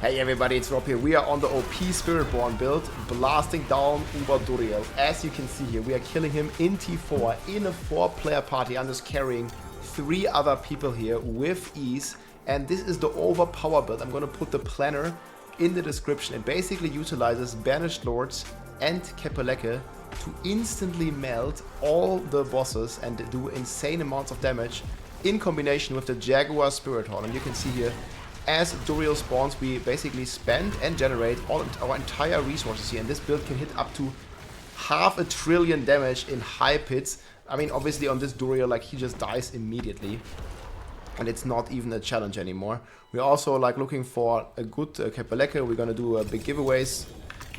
Hey everybody, it's Rob here. We are on the OP Spiritborn build, blasting down Uber Duriel. As you can see here, we are killing him in T4 in a 4-player party. I'm just carrying 3 other people here with ease. And this is the overpower build. I'm going to put the planner in the description. It basically utilizes Banished Lords and Kepeleke to instantly melt all the bosses and do insane amounts of damage in combination with the Jaguar Spirit Hall. And you can see here, as Duriel spawns, we basically spend and generate all our entire resources here, and this build can hit up to 500 billion damage in high pits. I mean, obviously on this Duriel, like, he just dies immediately, and it's not even a challenge anymore. We're also like looking for a good Kepeleke. We're gonna do big giveaways,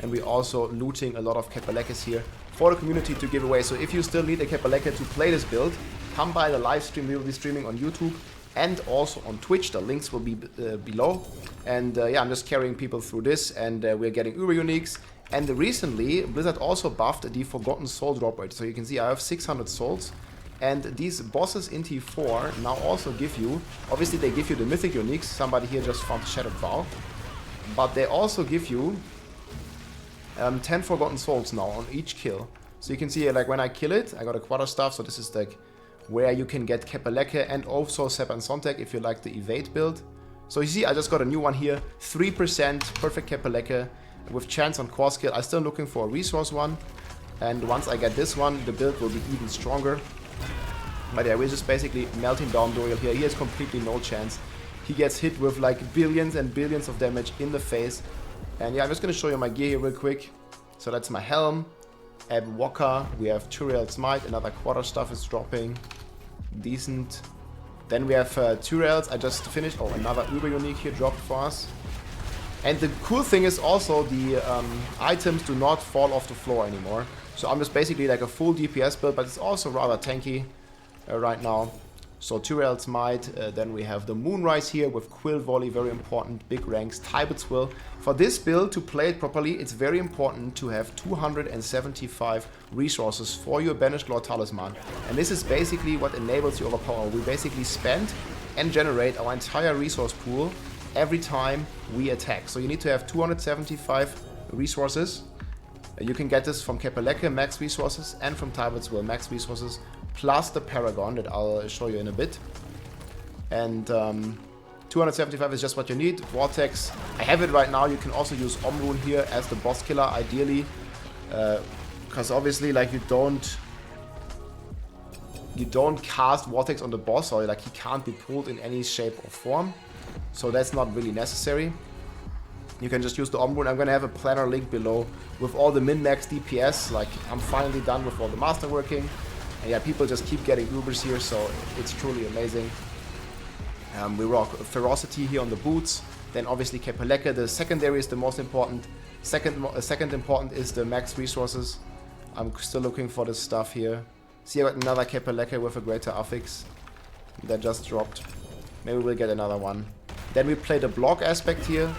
and we're also looting a lot of Kepelekes here for the community to give away. So if you still need a Kepeleke to play this build, come by the live stream. We will be streaming on YouTube and also on Twitch. The links will be below. And yeah, I'm just carrying people through this, and we're getting Uber Uniques. And recently, Blizzard also buffed the Forgotten Soul drop rate. So you can see I have 600 souls. And these bosses in T4 now also give you, obviously they give you the Mythic Uniques. Somebody here just found Shattered Vow. But they also give you 10 Forgotten Souls now on each kill. So you can see, like, when I kill it, I got a quarterstaff. So this is like where you can get Kepeleke and also Sep and Sontek if you like the evade build. So you see, I just got a new one here, 3% perfect Kepeleke with chance on core skill. I'm still looking for a resource one, and once I get this one, the build will be even stronger. But yeah, we're just basically melting down Duriel here. He has completely no chance. He gets hit with like billions and billions of damage in the face. And yeah, I'm just gonna show you my gear here real quick. So that's my helm, Ebb Walker, we have Turiel's Might, another quarterstaff is dropping. Decent. Then we have Turiel's, I just finished. Oh, another Uber Unique here dropped for us. And the cool thing is also the items do not fall off the floor anymore. So I'm just basically like a full DPS build, but it's also rather tanky right now. So Turiel's Might, then we have the Moonrise here with Quill Volley, very important, big ranks, Tybet's Will. For this build, to play it properly, it's very important to have 275 resources for your Banished Lord Talisman. And this is basically what enables you overpower. We basically spend and generate our entire resource pool every time we attack. So you need to have 275 resources. You can get this from Kepeleke, max resources, and from Tybet's Will, max resources, plus the Paragon that I'll show you in a bit. And 275 is just what you need. Vortex, I have it right now. You can also use Omrune here as the boss killer, ideally. Because obviously, like, you don't cast Vortex on the boss, or like he can't be pulled in any shape or form. So that's not really necessary. You can just use the Omrune. I'm gonna have a planner link below with all the min-max DPS. Like, I'm finally done with all the masterworking. And yeah, people just keep getting Ubers here, so it's truly amazing. We rock Ferocity here on the boots. Then obviously Kepeleke, the secondary is the most important. Second important is the max resources. I'm still looking for this stuff here. See, I got another Kepeleke with a greater affix that just dropped. Maybe we'll get another one. Then we play the block aspect here.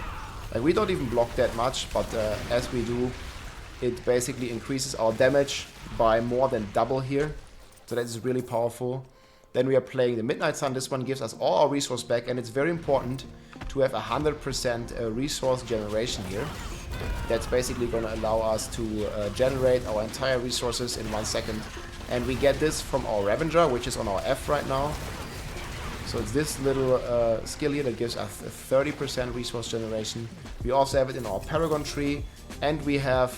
Like, we don't even block that much, but as we do, it basically increases our damage by more than double here. So that is really powerful. Then we are playing the Midnight Sun. This one gives us all our resource back, and it's very important to have 100% resource generation here. That's basically going to allow us to generate our entire resources in 1 second. And we get this from our Revenger, which is on our F right now. So it's this little skill here that gives us 30% resource generation. We also have it in our Paragon tree, and we have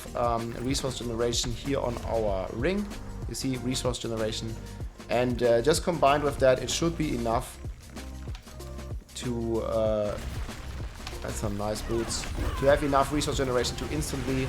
resource generation here on our ring. You see, resource generation. And just combined with that, it should be enough to, that's some nice boots, to have enough resource generation to instantly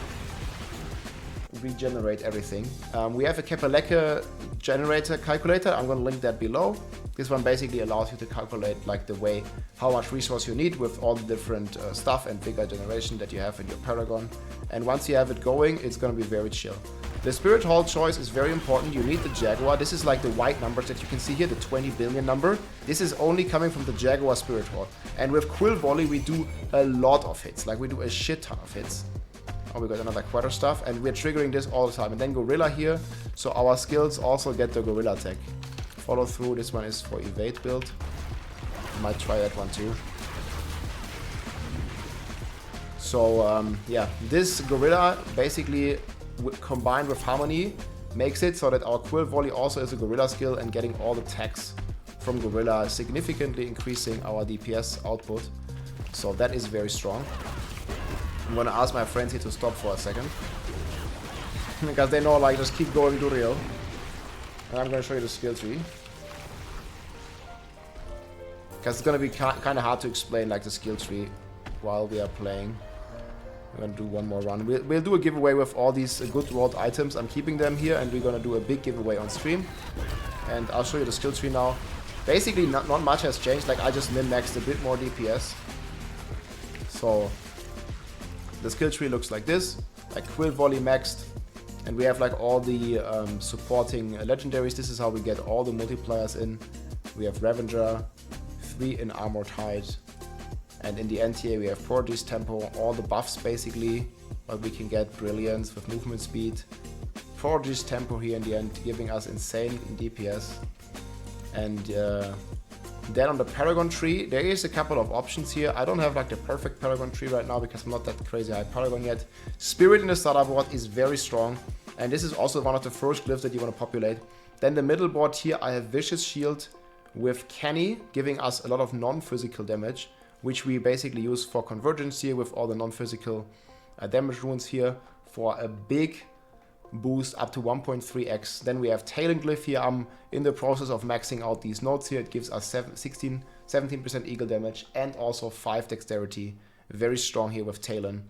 regenerate everything. We have a Kepeleke generator calculator. I'm going to link that below. This one basically allows you to calculate, like, the way how much resource you need with all the different stuff and bigger generation that you have in your Paragon. And once you have it going, it's going to be very chill. The Spirit Hall choice is very important. You need the Jaguar. This is like the white numbers that you can see here, the 20 billion number. This is only coming from the Jaguar Spirit Hall. And with Quill Volley, we do a lot of hits. Like, we do a shit ton of hits. Oh, we got another quarterstaff, and we're triggering this all the time. And then Gorilla here, so our skills also get the Gorilla attack. Follow through, this one is for evade build. I might try that one too. So yeah, this Gorilla basically combined with Harmony makes it so that our Quill Volley also is a Gorilla skill, and getting all the attacks from Gorilla, significantly increasing our DPS output. So that is very strong. I'm gonna ask my friends here to stop for a second. Because they know, like, just keep going to real. And I'm gonna show you the skill tree. Because it's gonna be kind of hard to explain, like, the skill tree while we are playing. We're gonna do one more run. We'll do a giveaway with all these good rolled items. I'm keeping them here, and we're gonna do a big giveaway on stream. And I'll show you the skill tree now. Basically, not much has changed. Like, I just min-maxed a bit more DPS. So the skill tree looks like this. Like, Quill Volley maxed. And we have, like, all the supporting legendaries. This is how we get all the multipliers in. We have Revenger, 3 in Armored Hide. And in the end here we have Prodigy's Tempo, all the buffs basically, but we can get Brilliance with movement speed. Prodigy's Tempo here in the end, giving us insane DPS. And then on the Paragon tree, there is a couple of options here. I don't have like the perfect Paragon tree right now because I'm not that crazy high Paragon yet. Spirit in the starter board is very strong, and this is also one of the first glyphs that you want to populate. Then the middle board here, I have Vicious Shield with Kenny, giving us a lot of non-physical damage, which we basically use for convergence here with all the non-physical damage runes here for a big boost up to 1.3x. Then we have Talon Glyph here. I'm in the process of maxing out these nodes here. It gives us 17% eagle damage and also 5 dexterity. Very strong here with Talon.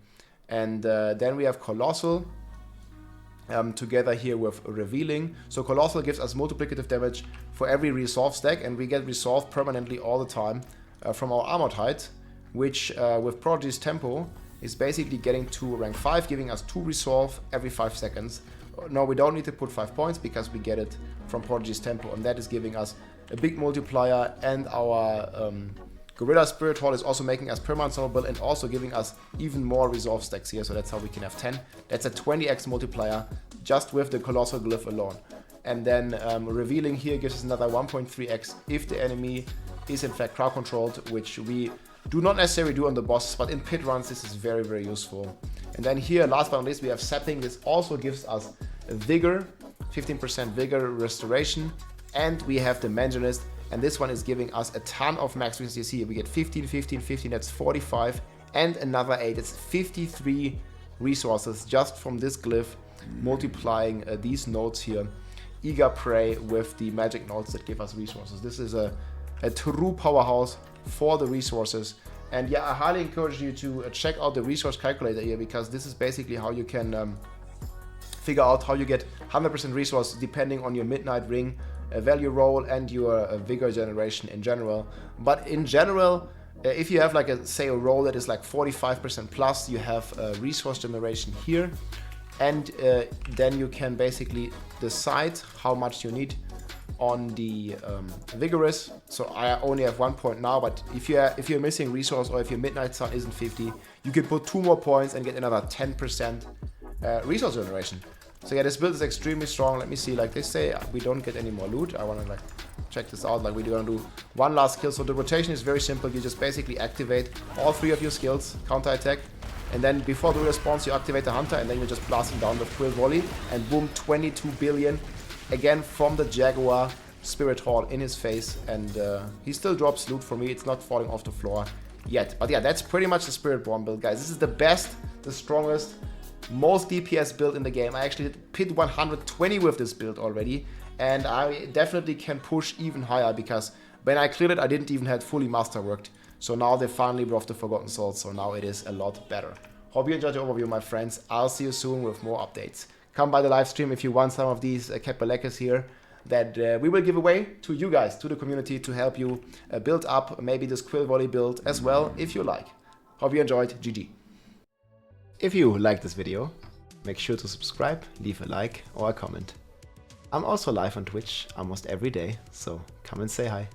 And then we have Colossal together here with Revealing. So Colossal gives us multiplicative damage for every resolve stack, and we get resolved permanently all the time from our Armored Hide, which with Prodigy's Tempo is basically getting to rank 5, giving us 2 resolve every 5 seconds. No, we don't need to put 5 points because we get it from Prodigy's Tempo, and that is giving us a big multiplier. And our Gorilla Spirit Hall is also making us perma-unstoppable and also giving us even more resolve stacks here, so that's how we can have 10. That's a 20x multiplier just with the Colossal Glyph alone. And then Revealing here gives us another 1.3x if the enemy is in fact crowd controlled, which we do not necessarily do on the bosses, but in pit runs this is very, very useful. And then here, last but not least, we have Sapping. This also gives us a Vigor, 15% Vigor restoration, and we have the Mansionist, and this one is giving us a ton of max resources. You see, we get 15, 15, 15, that's 45, and another 8, it's 53 resources just from this glyph, multiplying these nodes here. Eager Prey with the magic nodes that give us resources. This is a true powerhouse for the resources. And yeah, I highly encourage you to check out the resource calculator here, because this is basically how you can figure out how you get 100% resource depending on your Midnight Ring value roll and your vigor generation in general. But in general, if you have like say a roll that is like 45% plus, you have resource generation here, and then you can basically decide how much you need on the vigorous. So I only have 1 point now, but if you're missing resource, or if your Midnight Sun isn't 50, you can put 2 more points and get another 10% resource generation. So yeah, this build is extremely strong. Let me see, like they say we don't get any more loot. I want to like check this out. Like we're gonna do one last kill. So the rotation is very simple. You just basically activate all 3 of your skills, counter attack, and then before the response you activate the hunter, and then you're just blasting down the Quill Volley, and boom, 22 billion again from the Jaguar Spirit Hall in his face. And he still drops loot for me. It's not falling off the floor yet. But yeah, that's pretty much the Spiritborn build, guys. This is the best, the strongest, most DPS build in the game. I actually did pit 120 with this build already, and I definitely can push even higher, because when I cleared it I didn't even have fully masterworked. So now they finally brought the Forgotten Souls, so now it is a lot better. Hope you enjoyed the overview, my friends. I'll see you soon with more updates. Come by the live stream if you want some of these Kepalekes here that we will give away to you guys, to the community, to help you build up maybe this Quill Volley build as well, if you like. Hope you enjoyed. GG. If you liked this video, make sure to subscribe, leave a like or a comment. I'm also live on Twitch almost every day, so come and say hi.